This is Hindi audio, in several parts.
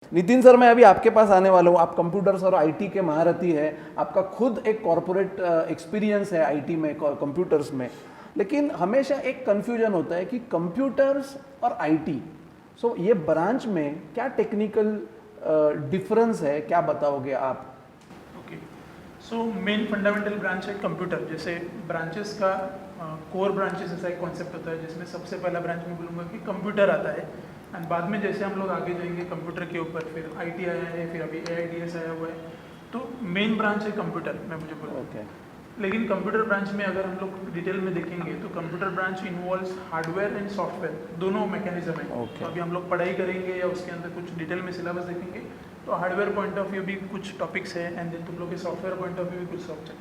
नितिन सर, मैं अभी आपके पास आने वाला हूँ। आप कंप्यूटर्स और आईटी के महारथी हैं, आपका खुद एक कॉरपोरेट एक्सपीरियंस है आईटी में, कंप्यूटर्स में। लेकिन हमेशा एक कंफ्यूजन होता है कि कंप्यूटर्स और आईटी, सो ये ब्रांच में क्या टेक्निकल डिफरेंस है, क्या बताओगे आप? Okay, so main fundamental branch है कंप्यूटर। जैसे ब्रांचेस का कोर ब्रांचेस ऐसा एक कॉन्सेप्ट होता है जिसमें सबसे पहला ब्रांच मैं बोलूँगा कि कंप्यूटर आता है, एंड बाद में जैसे हम लोग आगे जाएंगे कंप्यूटर के ऊपर, फिर आईटी आया है, फिर अभी एआईडीएस आया हुआ है। तो मेन ब्रांच है कंप्यूटर, मैं मुझे बोलूँ। ओके। लेकिन कंप्यूटर ब्रांच में अगर हम लोग डिटेल में देखेंगे तो computer branch involves hardware and software, दोनों मैकेनिज्म है। Okay. तो अभी हम लोग पढ़ाई करेंगे या उसके अंदर कुछ डिटेल में सिलेबस देखेंगे तो हार्डवेयर पॉइंट ऑफ व्यू भी कुछ टॉपिक्स है, एंड देन तुम लोग के सॉफ्टवेयर पॉइंट ऑफ व्यू भी कुछ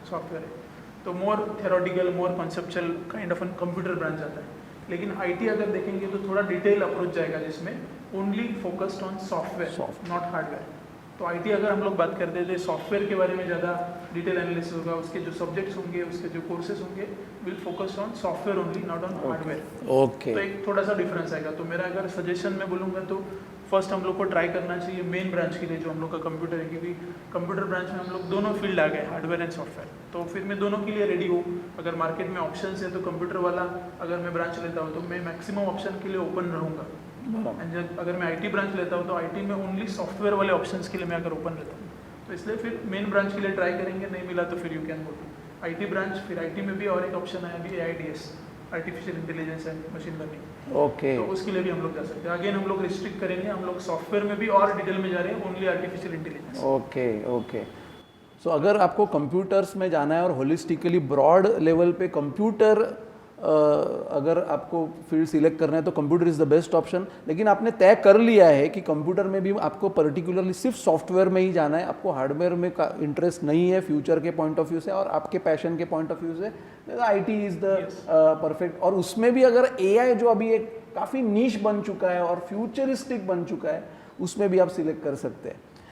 सॉफ्टवेयर है। तो more theoretical, more conceptual kind of computer branch आता है। लेकिन आईटी अगर देखेंगे तो थोड़ा डिटेल अप्रोच जाएगा जिसमें only focused on software, not hardware. तो आईटी अगर हम लोग बात करते हैं तो सॉफ्टवेयर के बारे में ज़्यादा डिटेल एनालिसिस होगा, उसके जो सब्जेक्ट्स होंगे, उसके जो कोर्सेज होंगे, will focus on software only, not on hardware. Okay. तो एक थोड़ा सा डिफरेंस आएगा। तो मेरा अगर सजेशन में बोलूँगा तो फर्स्ट हम लोग को ट्राई करना चाहिए मेन ब्रांच के लिए जो हम लोग का कंप्यूटर है, क्योंकि कंप्यूटर ब्रांच में हम लोग दोनों फील्ड आ गए, हार्डवेयर एंड सॉफ्टवेयर। तो फिर मैं दोनों के लिए रेडी हूँ। अगर मार्केट में ऑप्शंस है तो कंप्यूटर वाला अगर मैं ब्रांच लेता हूँ तो मैं मैक्सिमम ऑप्शन के लिए ओपन रहूँगा, एंड जब अगर मैं आईटी ब्रांच लेता हूँ तो आईटी में ओनली सॉफ्टवेयर वाले ऑप्शंस के लिए मैं अगर ओपन रहता हूँ। तो इसलिए फिर मेन ब्रांच के लिए ट्राई करेंगे, नहीं मिला तो फिर you can go to IT branch. फिर आईटी में भी और एक ऑप्शन है अभी AIDS, artificial intelligence and machine learning. Okay. तो उसके लिए भी हम लोग जा सकते हैं। अगेन हम लोग रिस्ट्रिक्ट करेंगे, हम लोग सॉफ्टवेयर में भी और डिटेल में जा रहे हैं, only artificial intelligence. Okay. Okay. So अगर आपको कंप्यूटर्स में जाना है और होलिस्टिकली ब्रॉड लेवल पे कंप्यूटर, अगर आपको फील्ड सिलेक्ट करना है तो computer is the best option. लेकिन आपने तय कर लिया है कि कंप्यूटर में भी आपको पर्टिकुलरली सिर्फ सॉफ्टवेयर में ही जाना है, आपको हार्डवेयर में का इंटरेस्ट नहीं है फ्यूचर के पॉइंट ऑफ व्यू से और आपके पैशन के पॉइंट ऑफ व्यू से आईटी इज़ द परफेक्ट। और उसमें भी अगर एआई जो अभी एक काफ़ी नीश बन चुका है और फ्यूचरिस्टिक बन चुका है, उसमें भी आप सिलेक्ट कर सकते हैं।